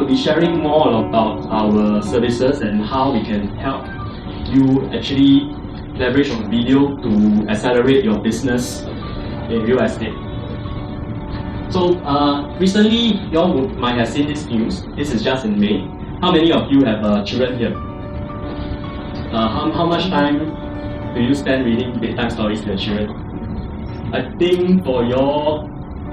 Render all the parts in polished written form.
will be sharing more about our services and how we can help you actually leverage on video to accelerate your business in real estate. So recently, you all might have seen this news. This is just in May. How many of you have children here? How much time do you spend reading bedtime stories to your children? I think for your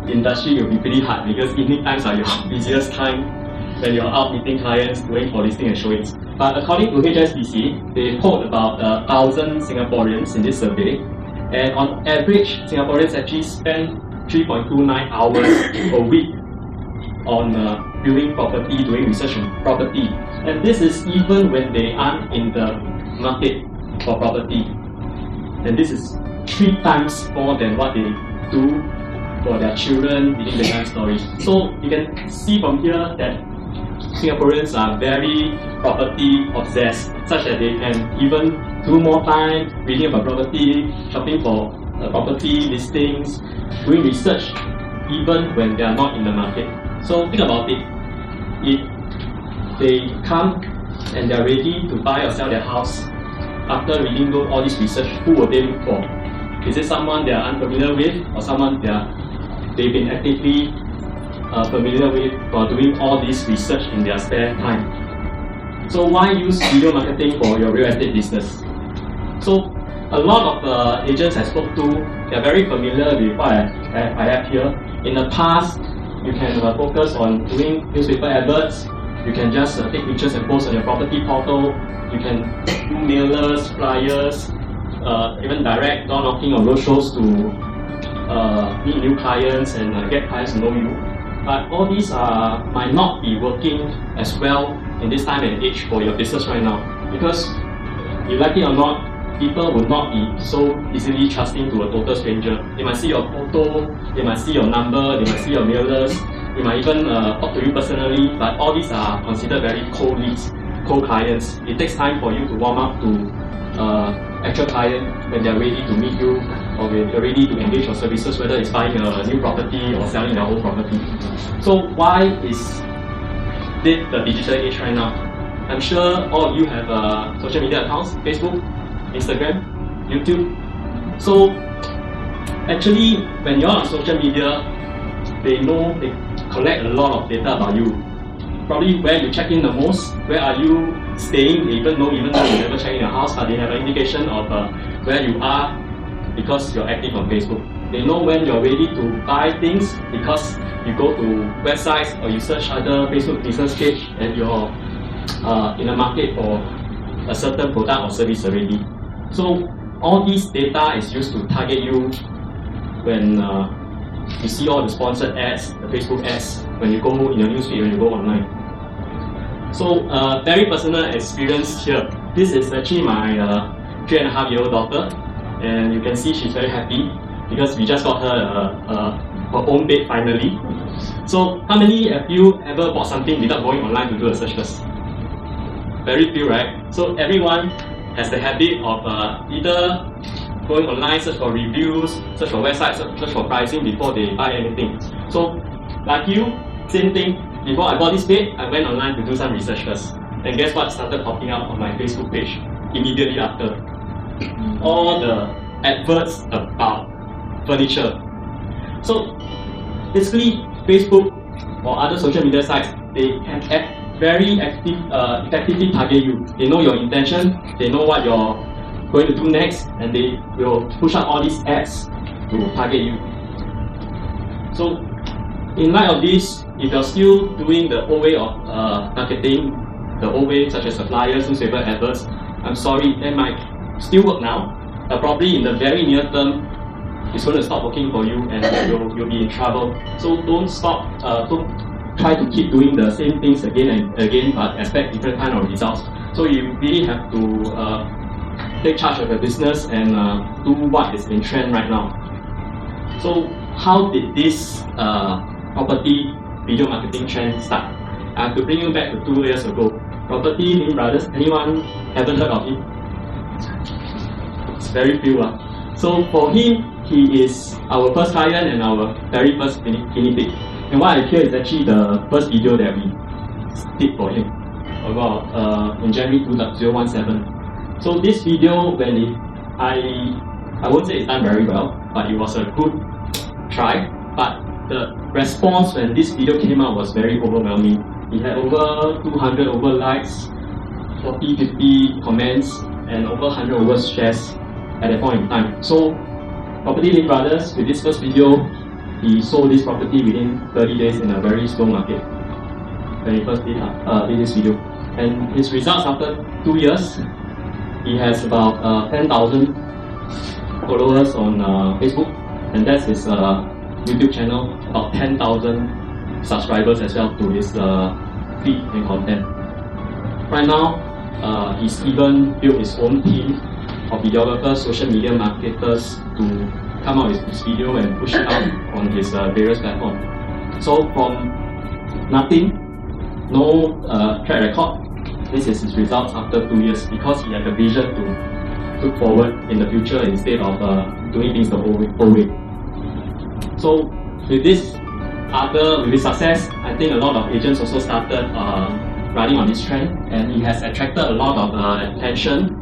industry, it will be pretty hard because evening times are your busiest time when you're out meeting clients, doing for listing and showings. But according to HSBC, they polled about 1,000 Singaporeans in this survey, and on average, Singaporeans actually spend 3.29 hours a week on viewing property, doing research on property. And this is even when they aren't in the market for property. And this is 3 times more than what they do for their children reading bedtime stories. So you can see from here that Singaporeans are very property obsessed, such that they can even do more time reading about property, shopping for property listings, doing research even when they are not in the market. So think about it. If they come and they are ready to buy or sell their house after reading all this research, who will they look for? Is it someone they are unfamiliar with, or someone they've been actively familiar with for doing all this research in their spare time? So why use video marketing for your real estate business? So a lot of agents I spoke to, they're very familiar with what I have here. In the past, you can focus on doing newspaper adverts. You can just take pictures and post on your property portal. You can do mailers, flyers, even direct door knocking or roadshows to meet new clients and get clients to know you. But all these might not be working as well in this time and age for your business right now, because you like it or not, people will not be so easily trusting to a total stranger. They might see your photo, they might see your number, they might see your mailers, they might even talk to you personally, but all these are considered very cold leads, cold clients. It takes time for you to warm up to actual client when they're ready to meet you, or when they're ready to engage your services, whether it's buying a new property or selling their old property. So why is it the digital age right now? I'm sure all of you have social media accounts, Facebook, Instagram, YouTube. So actually, when you're on social media, they collect a lot of data about you. Probably where you check in the most, where are you staying, they even though you never check in your house, but they have an indication of where you are because you're active on Facebook. They know when you're ready to buy things because you go to websites or you search other Facebook business page and you're in the market for a certain product or service already. So all this data is used to target you when you see all the sponsored ads, the Facebook ads, when you go in your newsfeed, when you go online. So very personal experience here. This is actually my 3.5-year-old daughter, and you can see she's very happy because we just got her her own bed finally. So how many of you ever bought something without going online to do a search first? Very few, right? So everyone has the habit of either going online, search for reviews, search for websites, search for pricing before they buy anything. So like you, same thing. Before I bought this bed, I went online to do some research first. And guess what started popping up on my Facebook page immediately after? All the adverts about furniture. So basically, Facebook or other social media sites, they can very effectively target you. They know your intention, they know what you're going to do next, and they will push out all these ads to target you. So in light of this, if you're still doing the old way of marketing, the old way such as the flyers, newspaper adverts, I'm sorry, they might still work now, but probably in the very near term, it's going to stop working for you and you'll be in trouble. So don't stop, don't try to keep doing the same things again and again, but expect different kind of results. So you really have to take charge of your business and do what is in trend right now. So how did this property video marketing trend start? I have to bring you back to 2 years ago. Property Lim Brothers, anyone haven't heard of him? It's very few. So for him, he is our first client and our very first guinea pig. And what I hear is actually the first video that we tip for him about in January 2017. So this video, I won't say it's done very well, but it was a good try. But the response when this video came out was very overwhelming. It had over 200 likes, 40, 50 comments, and over 100 shares at that point in time. So Property Link Brothers, with this first video, he sold this property within 30 days in a very slow market when he first did this video. And his results after 2 years, he has about 10,000 followers on Facebook, and that's his YouTube channel, about 10,000 subscribers as well to his feed and content. Right now, he's even built his own team of videographers, social media marketers to come out with his video and push it out on his various platforms. So from nothing, no track record, this is his results after 2 years, because he had a vision to look forward in the future instead of doing things the old way. So with this success, I think a lot of agents also started riding on this trend, and he has attracted a lot of attention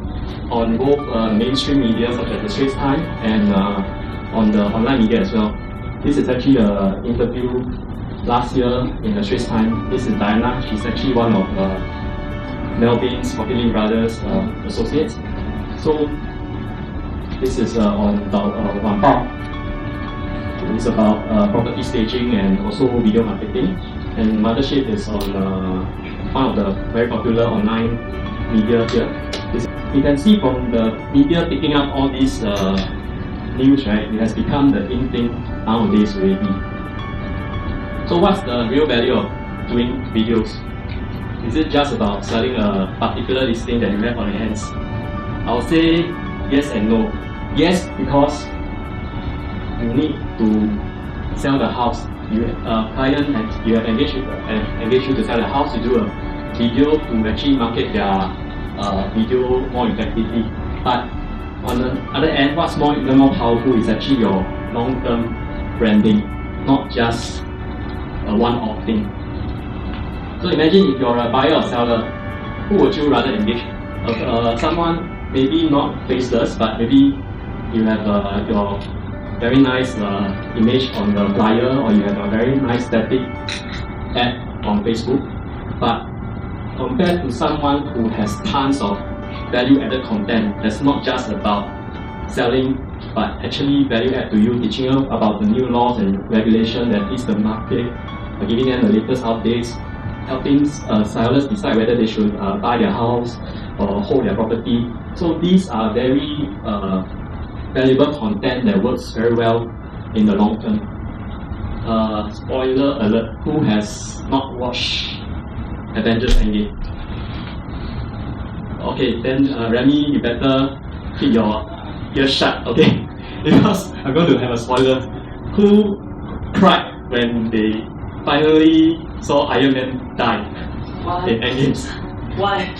on both mainstream media such as the Straits Times and on the online media as well. This is actually an interview last year in the Straits Times. This is Diana. She's actually one of Melvin's Property Link Brothers associates. So this is on Wan Bao. It's about property staging and also video marketing. And Mothership is on one of the very popular online media here. You can see from the media picking up all these news, right? It has become the in thing nowadays already. So what's the real value of doing videos? Is it just about selling a particular listing that you have on your hands? I'll say yes and no. Yes, because you need to sell the house. You client and you have engaged you to sell the house. You do a video to actually market their video more effectively. But on the other end, what's even more powerful is actually your long-term branding, not just a one-off thing. So imagine if you're a buyer or seller, who would you rather engage? Someone maybe not faceless, but maybe you have your very nice image on the flyer, or you have a very nice static ad on Facebook. But compared to someone who has tons of value-added content that's not just about selling, but actually value-add to you, teaching you about the new laws and regulation that is the market, giving them the latest updates, helping sellers decide whether they should buy their house or hold their property. So these are very valuable content that works very well in the long term. Spoiler alert, who has not watched Avengers Endgame? Okay, then Remy, you better keep your ears shut, okay? Because I'm going to have a spoiler. Who cried when they finally saw Iron Man die in Endgames? Why?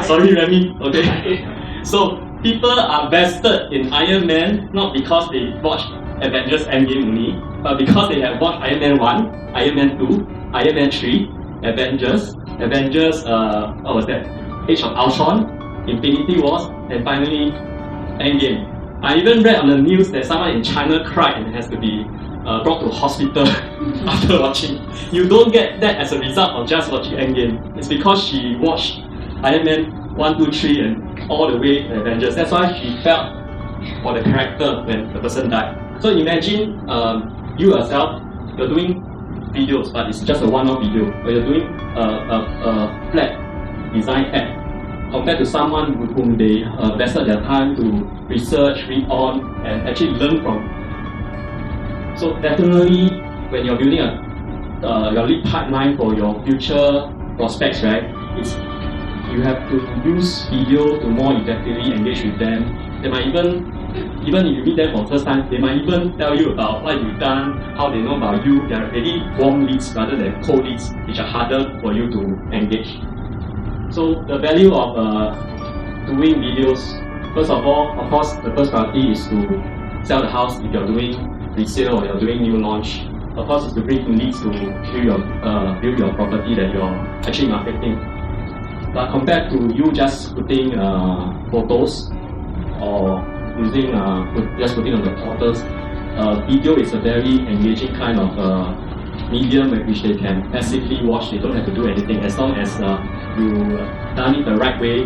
Sorry, Remy, okay? So, people are vested in Iron Man not because they watched Avengers Endgame only, but because they have watched Iron Man 1, Iron Man 2, Iron Man 3, Avengers, what was that? Age of Ultron, Infinity Wars, and finally Endgame. I even read on the news that someone in China cried and has to be brought to hospital after watching. You don't get that as a result of just watching Endgame. It's because she watched Iron Man 1, 2, 3 and all the way to Avengers. That's why she felt for the character when the person died. So imagine you yourself, you're doing videos, but it's just a one-off video, or you're doing a flat design ad, compared to someone with whom they invested their time to research, read on, and actually learn from. So definitely, when you're building your lead pipeline for your future prospects, right, you have to use video to more effectively engage with them. They might even if you meet them for the first time, they might even tell you about what you've done, how they know about you. They are really warm leads rather than cold leads, which are harder for you to engage. So the value of doing videos, first of all, of course, the first priority is to sell the house if you're doing resale or you're doing new launch. of course, it's to bring leads to build your property that you're actually marketing. But compared to you just putting photos or using just putting on the portals, video is a very engaging kind of medium which they can passively watch. They don't have to do anything. As long as you done it the right way,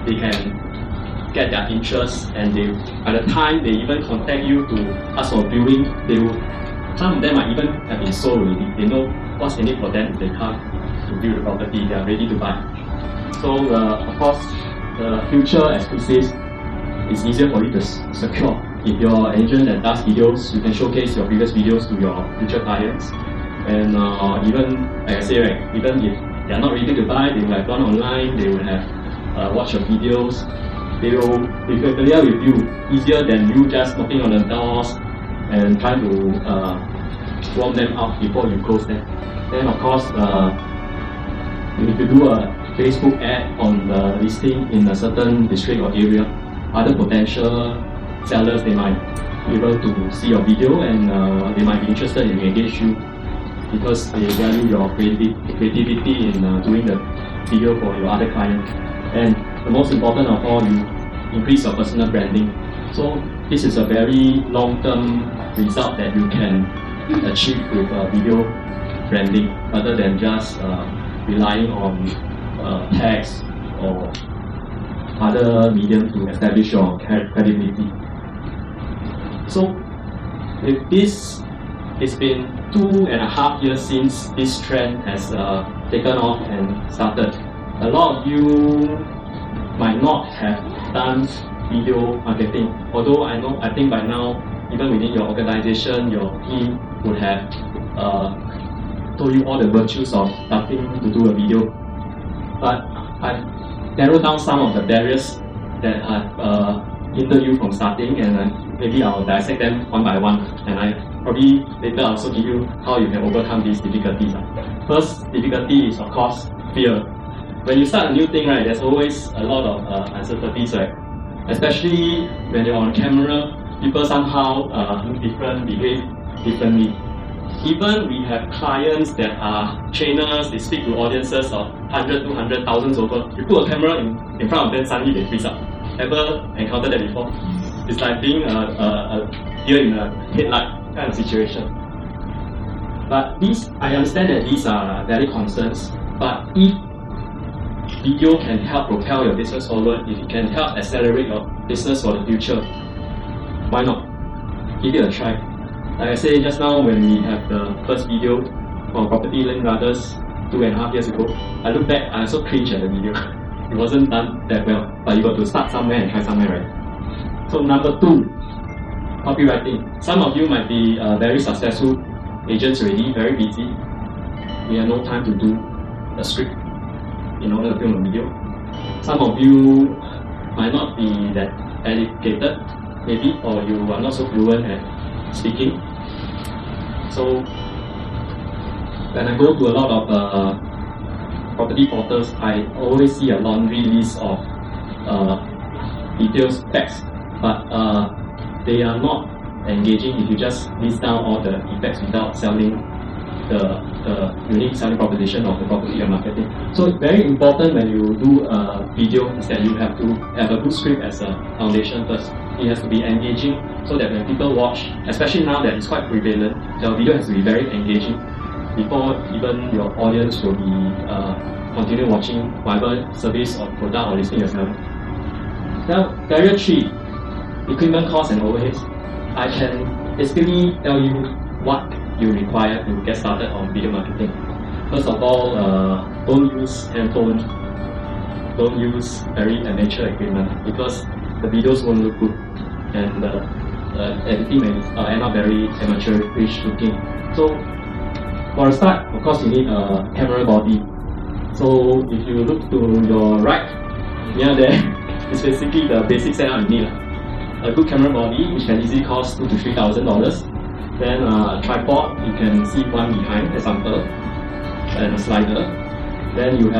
they can get their interest, and they, by the time they even contact you to ask for viewing, some of them might even have been sold already. They know what's in it for them. They come to view the property. They are ready to buy. So of course, the future exclusives is easier for you to secure. If you're an agent that does videos, you can showcase your previous videos to your future clients. And even, like I say, right, even if they are not ready to buy, they will have gone online, they will have watched your videos. They will be familiar with you, easier than you just knocking on the doors and trying to warm them up before you close them. Then of course, if you do a Facebook ad on the listing in a certain district or area, other potential sellers, they might be able to see your video, and they might be interested in engage you because they value your creativity in doing the video for your other clients. And the most important of all, you increase your personal branding. So this is a very long-term result that you can achieve with video branding, rather than just relying on text or other medium to establish your credibility. So with this, it's been 2.5 years since this trend has taken off and started. A lot of you might not have done video marketing, although I think by now, even within your organization, your team would have told you all the virtues of starting to do a video. But I've narrowed down some of the barriers that have hindered you from starting, and maybe I'll dissect them one by one, and I probably later I'll also give you how you can overcome these difficulties. First difficulty is, of course, fear. When you start a new thing, right, there's always a lot of uncertainties, right? Especially when you're on camera, people somehow look different, behave differently. Even we have clients that are trainers, they speak to audiences of 100, 200, thousands over. You put a camera in front of them, suddenly they freeze up. Ever encountered that before? It's like being a deer in a headlight kind of situation. But I understand that these are valid concerns, but if video can help propel your business forward, if it can help accelerate your business for the future, why not? Give it a try. Like I said just now, when we have the first video from Property Link Brothers 2.5 years ago, I look back, I also cringe at the video. It wasn't done that well, but you got to start somewhere and try somewhere, right? So number 2, copywriting. Some of you might be very successful agents already, very busy. We have no time to do a script in order to film a video. Some of you might not be that educated, maybe, or you are not so fluent at speaking. So when I go to a lot of property portals, I always see a laundry list of details, text, but they are not engaging if you just list down all the effects without selling the unique selling proposition of the property you're marketing. So it's very important when you do a video is that you have to have a good script as a foundation first. It has to be engaging so that when people watch, especially now that it's quite prevalent, the video has to be very engaging before even your audience will be continue watching whatever service or product or listing you're selling. Now, barrier 3, equipment costs and overheads. I can basically tell you what you require to get started on video marketing. First of all, don't use handphone, don't use very amateur equipment because the videos won't look good and the editing may end up very amateurish looking. So for a start, of course you need a camera body. So if you look to your right, near there, it's basically the basic setup you need. A good camera body, which can easily cost $2,000 to $3,000. Then a tripod, you can see one behind, example, and a slider. Then you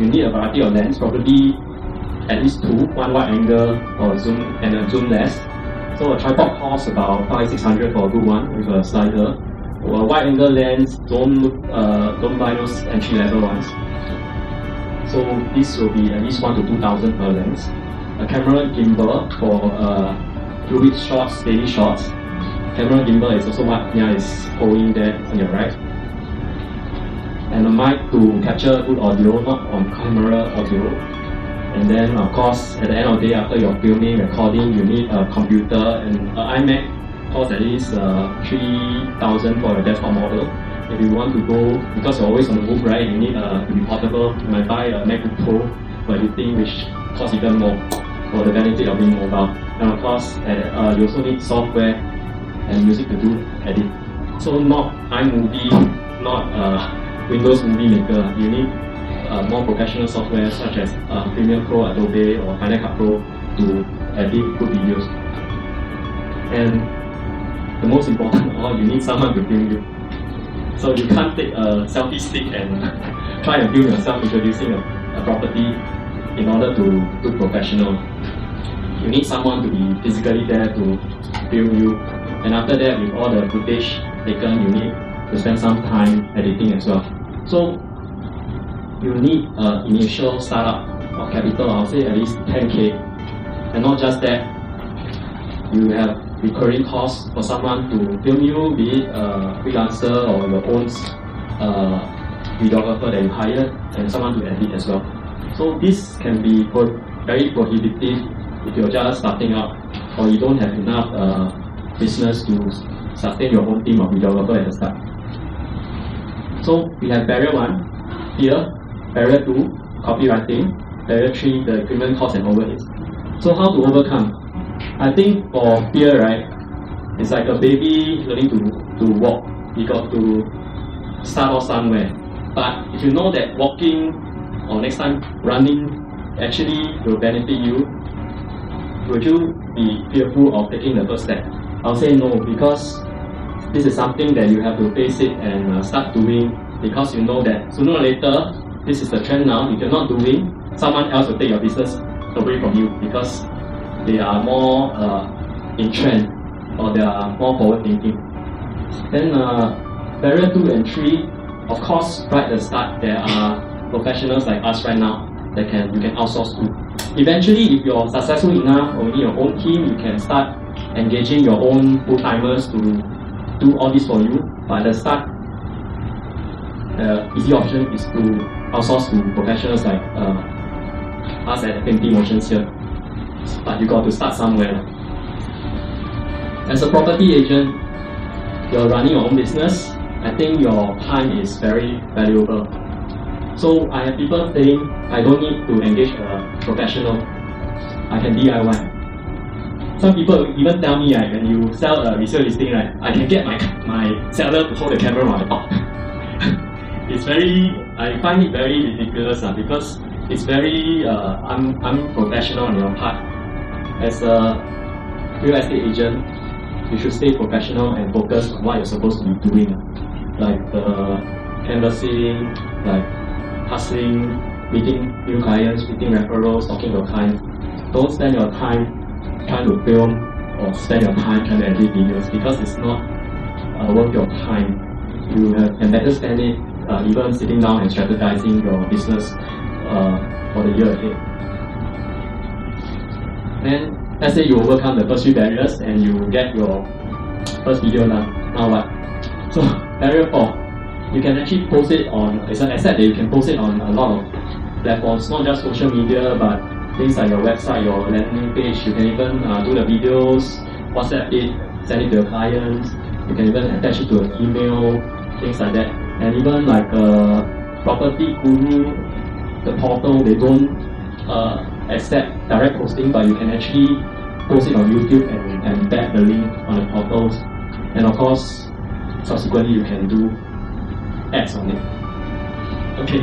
need a variety of lens, probably at least 2, one wide angle or zoom and a zoom lens. So a tripod costs about $500-600 for a good one with a slider. wide angle lens, don't buy those entry level ones. So this will be at least 1,000 to 2,000 per lens. A camera gimbal for fluid shots, steady shots. Camera gimbal is also what Nia is holding there on your right. And a mic to capture good audio, not on camera audio. And then of course, at the end of the day, after you're filming, recording, you need a computer and an iMac. Costs at least 3,000 for your desktop model. If you want to go, because you're always on the move, right, you need to be portable. You might buy a MacBook Pro for editing, which costs even more for the benefit of being mobile. And of course, you also need software and music to do edit. So not iMovie, not Windows Movie Maker. You need more professional software such as Premiere Pro, Adobe, or Final Cut Pro to edit good videos. And the most important of all, you need someone to film you. So you can't take a selfie stick and try and film yourself introducing a property in order to look professional. You need someone to be physically there to film you. And after that, with all the footage taken, you need to spend some time editing as well. So you need an initial startup of capital, I'll say at least 10K. And not just that, you have recurring costs for someone to film you, be it a freelancer or your own videographer that you hired, and someone to edit as well. So this can be very prohibitive if you're just starting out or you don't have enough business to sustain your own team of videographer at the start. So we have barrier 1 here, barrier 2, copywriting, barrier 3, the equipment cost and overheads. So how to overcome? I think for fear, right, it's like a baby learning to walk. You got to start off somewhere. But if you know that walking or next time running actually will benefit you, would you be fearful of taking the first step? I'll say no, because this is something that you have to face it and start doing, because you know that sooner or later, this is the trend now. If you're not doing, someone else will take your business away from you because they are more in trend or they are more forward thinking. Then barrier 2 and 3, of course, right at the start, there are professionals like us right now that you can outsource to. Eventually, if you're successful enough or in your own team, you can start engaging your own full-timers to do all this for you. But at the start, the easy option is to outsource to professionals like us at Penti Motions here. But you got to start somewhere. As a property agent, you're running your own business. I think your time is very valuable. So I have people saying, I don't need to engage a professional. I can DIY. Some people even tell me, right, when you sell a resale listing, right, I can get my seller to hold the camera on the top. I find it very ridiculous because it's very unprofessional on your part. As a real estate agent, you should stay professional and focus on what you're supposed to be doing. Like canvassing, like hustling, meeting new clients, meeting referrals, talking to clients. Don't spend your time trying to film or spend your time trying to edit videos because it's not worth your time. You can better spend it even sitting down and strategizing your business for the year ahead. Then let's say you overcome the first few barriers and you get your first video done. Now what? So barrier 4, you can actually post it on, it's an asset that you can post it on a lot of platforms, not just social media, but things like your website, your landing page. You can even do the videos, WhatsApp it, send it to your clients. You can even attach it to an email, things like that. And even like Property Guru, the portal, they don't accept direct posting, but you can actually post it on YouTube and embed the link on the portals. And of course, subsequently you can do ads on it. Okay,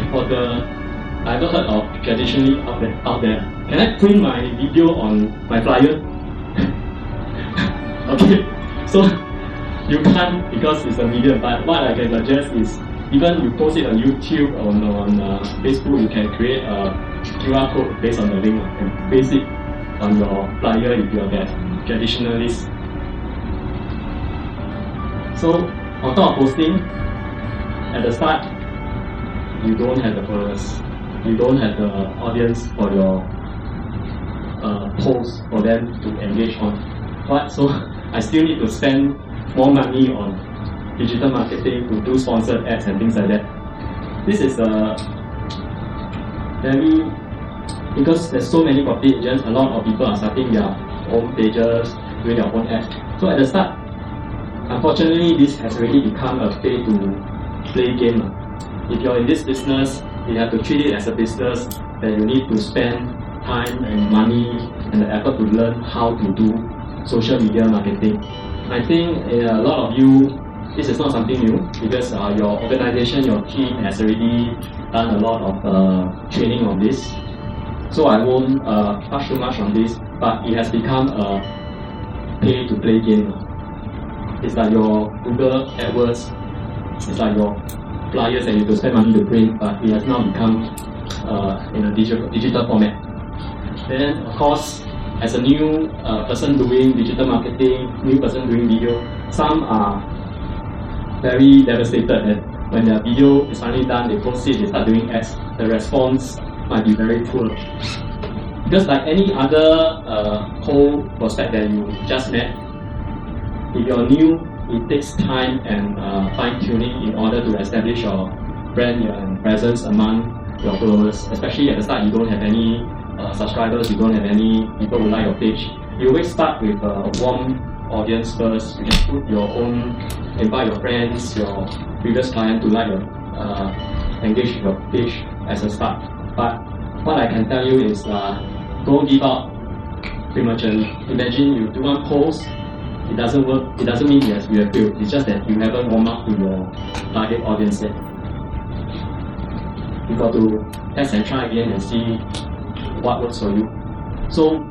I ever heard of traditionally out there. Can I print my video on my flyer? Okay, so you can't because it's a medium, but what I can suggest is even you post it on YouTube or on Facebook, you can create a QR code based on the link and paste it on your flyer if you're that traditionalist. So On top of posting, at the start, you don't have the followers, you don't have the audience for your posts for them to engage on. But so I still need to spend more money on digital marketing to do sponsored ads and things like that. This is because there's so many property agents, a lot of people are starting their own pages, doing their own ads. So at the start, unfortunately, this has already become a pay-to-play game. If you're in this business, you have to treat it as a business that you need to spend time and money and the effort to learn how to do social media marketing. I think a lot of you, this is not something new because your organization, your team has already done a lot of training on this. So I won't touch too much on this, but it has become a pay-to-play game. It's like your Google AdWords, it's like your flyers that you have to spend money to print, but it has now become in a digital format. Then, of course, as a new person doing digital marketing, new person doing video, some are very devastated that when their video is finally done, they post it, they start doing ads, the response might be very poor. Because like any other cold prospect that you just met, if you're new, it takes time and fine-tuning in order to establish your brand and presence among your followers. Especially at the start, you don't have any subscribers, you don't have any people who like your page. You always start with a warm audience first. You can put your own, invite your friends, your previous client to like your, engage with your page as a start. But what I can tell you is don't give up prematurely. Imagine you do one post, it doesn't work, it doesn't mean yes, you have failed. It's just that you haven't warmed up to your target audience yet. You got to test and try again and see what works for you. So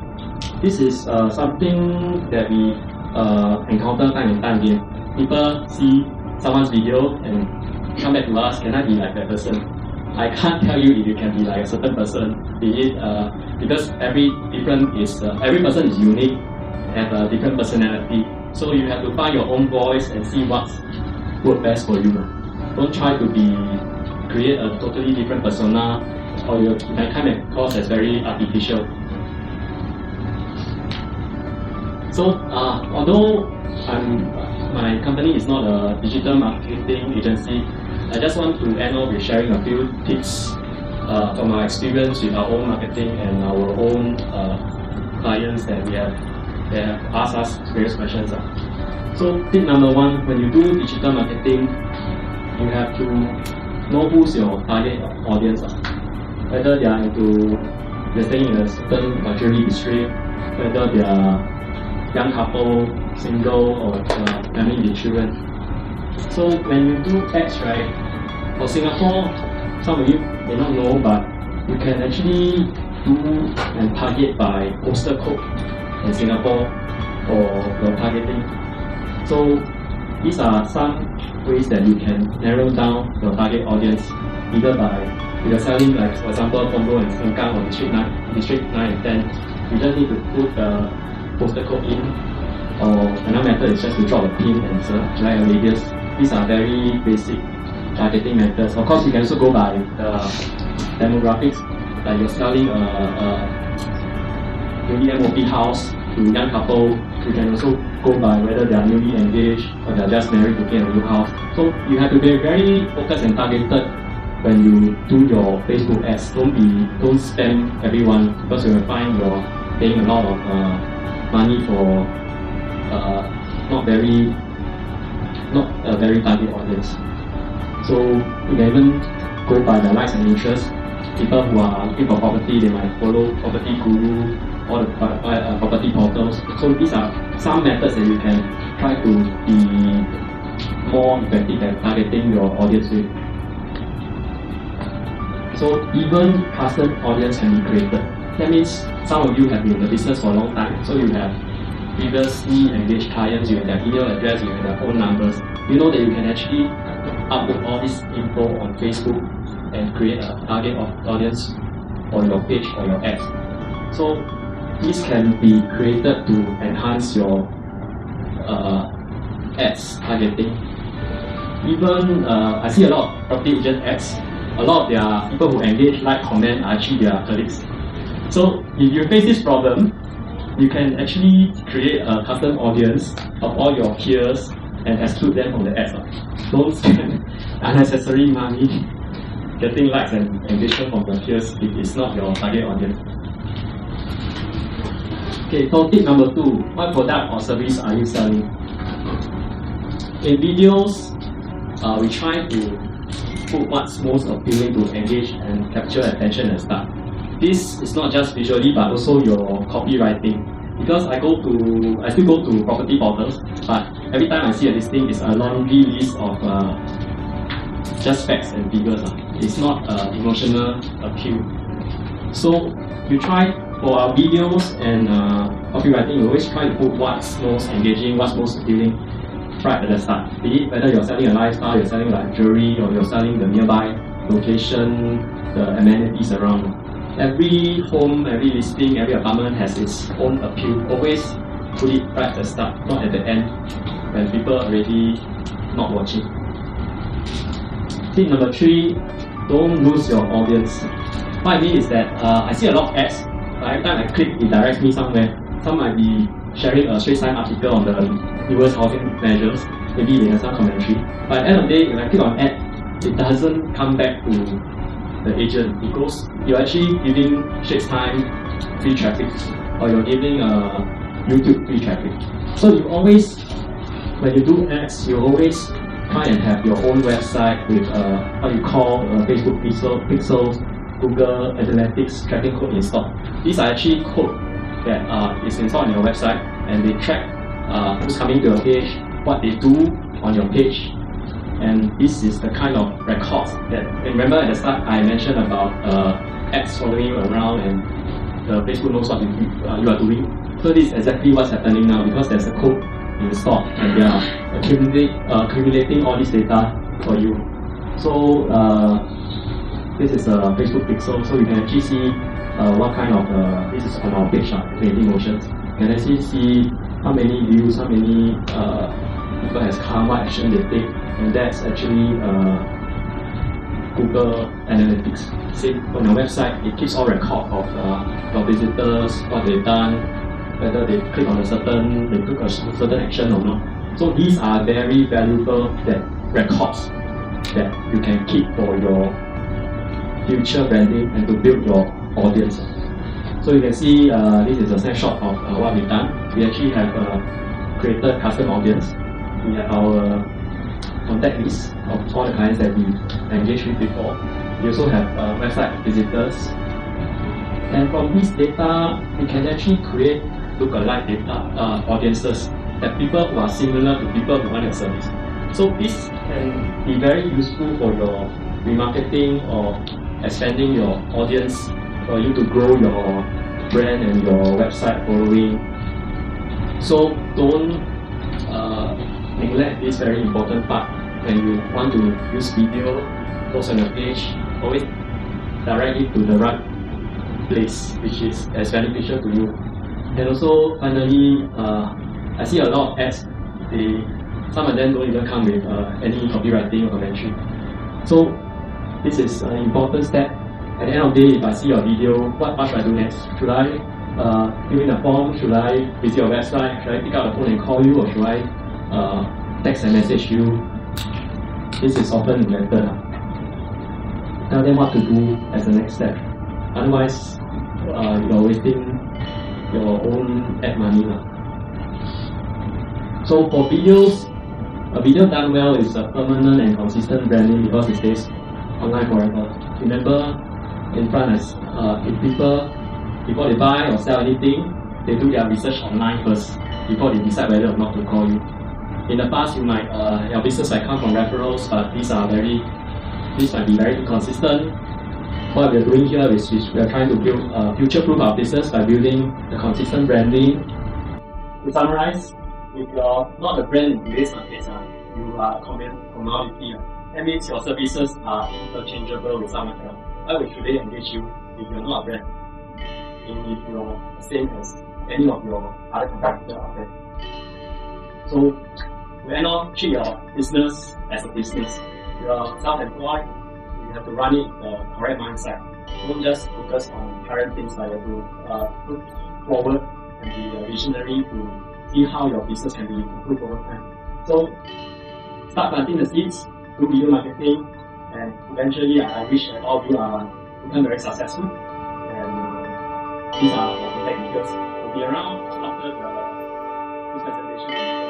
this is something that we encounter time and time again. People see someone's video and come back to us, can I be like that person? I can't tell you if you can be like a certain person, be it because every person is unique, have a different personality. So you have to find your own voice and see what's works best for you. Don't try to create a totally different persona, or you might come across as very artificial. So although my company is not a digital marketing agency, I just want to end off with sharing a few tips from our experience with our own marketing and our own clients that have asked us various questions. So tip number one, when you do digital marketing, you have to know who's your target audience. Whether they are they're staying in a certain luxury district, whether they are young couple, single, or family with children. So when you do ads, right, for Singapore, some of you may not know, but you can actually do and target by postal code in Singapore for your targeting. So these are some ways that you can narrow down your target audience, either by, if you're selling, like for example, Punggol and Sengkang or District 9 and 10, you just need to put the postal code in, or another method is just to drop a pin and select a radius. These are very basic targeting methods. Of course, you can also go by the demographics, like you're selling a newly MOP house to a young couple. You can also go by whether they are newly engaged or they are just married to get a new house. So you have to be very focused and targeted when you do your Facebook ads. Don't spam everyone, because you will find you're paying a lot of money for not a very target audience. So you can even go by the likes and interests. People who are looking for property, they might follow Property Guru or the property portals. So these are some methods that you can try to be more effective at targeting your audience with. So even custom audience can be created. That means some of you have been in the business for a long time, so you have previously engaged clients, you have their email address, you have their phone numbers. You know that you can actually upload all this info on Facebook and create a target audience for your page or your ads. So this can be created to enhance your ads targeting. Even I see a lot of property agent ads. A lot of their people who engage, like, comment are actually their colleagues. So if you face this problem, you can actually create a custom audience of all your peers and exclude them from the ads. Don't spend unnecessary money getting likes and engagement from your peers if it's not your target audience. Okay, so tip number 2, what product or service are you selling? In videos, we try to put what's most appealing to engage and capture attention and start. This is not just visually but also your copywriting. Because I still go to property portals, but every time I see a listing, it's a laundry list of just facts and figures. It's not emotional appeal. So you try for our videos and copywriting, you always try to put what's most engaging, what's most appealing right at the start. Be it whether you're selling a lifestyle, you're selling like jewelry, or you're selling the nearby location, the amenities around. Every home, every listing, every apartment has its own appeal. Always put it right at the start, not at the end when people are already not watching. Tip number 3, don't lose your audience. What I mean is that I see a lot of ads, but every time I click, it directs me somewhere. Some might be sharing a Straits Times article on the newest housing measures, maybe they have some commentary. But at the end of the day, if I click on ad, it doesn't come back to the agent. It goes, you're actually giving Straits Times free traffic, or you're giving YouTube free traffic. So you always, when you do ads, you always try and have your own website with what you call Facebook pixels, Google Analytics tracking code installed. These are actually code that is installed on your website, and they track who's coming to your page, what they do on your page. And this is the kind of records that, remember at the start I mentioned about ads following you around and the Facebook knows what you are doing. So this is exactly what's happening now, because there's a code installed and they are accumulating all this data for you. So this is a Facebook pixel, so you can actually see what kind of, this is on our page, Creating Motions. You can actually see how many views, how many people has come, what action they take. And that's actually Google Analytics. See, on your website, it keeps all record of your visitors, what they've done, whether they click on they took a certain action or not. So these are very valuable records that you can keep for your future branding and to build your audience. So you can see this is a snapshot of what we've done. We actually have created custom audience. We have our contact list of all the clients that we engaged with before. We also have website visitors. And from this data, we can actually create lookalike data audiences, that people who are similar to people who want your service. So this can be very useful for your remarketing or expanding your audience, for you to grow your brand and your website following. So don't neglect this very important part. When you want to use video, post on your page, always direct it to the right place, which is as beneficial to you. And also, finally, I see a lot of ads. Some of them don't even come with any copywriting or commentary. So this is an important step. At the end of the day, if I see your video, what should I do next? Should I fill in a form? Should I visit your website? Should I pick up the phone and call you? Or should I text and message you? This is often neglected. Tell them what to do as the next step. Otherwise, you're wasting your own ad money. So for videos, a video done well is a permanent and consistent branding because it stays online forever. Remember, in front, if people, before they buy or sell anything, they do their research online first before they decide whether or not to call you. In the past, your business might come from referrals, but these might be very inconsistent. What we're doing here is we're trying to build future-proof our business by building the consistent branding. To summarize, if you're not a brand in today's market, you are a commodity. That means your services are interchangeable with someone else. Why should they engage you if you're not a brand? If you're the same as any of your other competitors out there. So Why not treat your business as a business? You are self-employed, you have to run it the correct mindset. Don't just focus on current things, like you have to put forward and be a visionary to see how your business can be improved over time. So start planting the seeds, do video marketing, and eventually I wish that all of you are become very successful. And these are my contact details. Will be around after this presentation.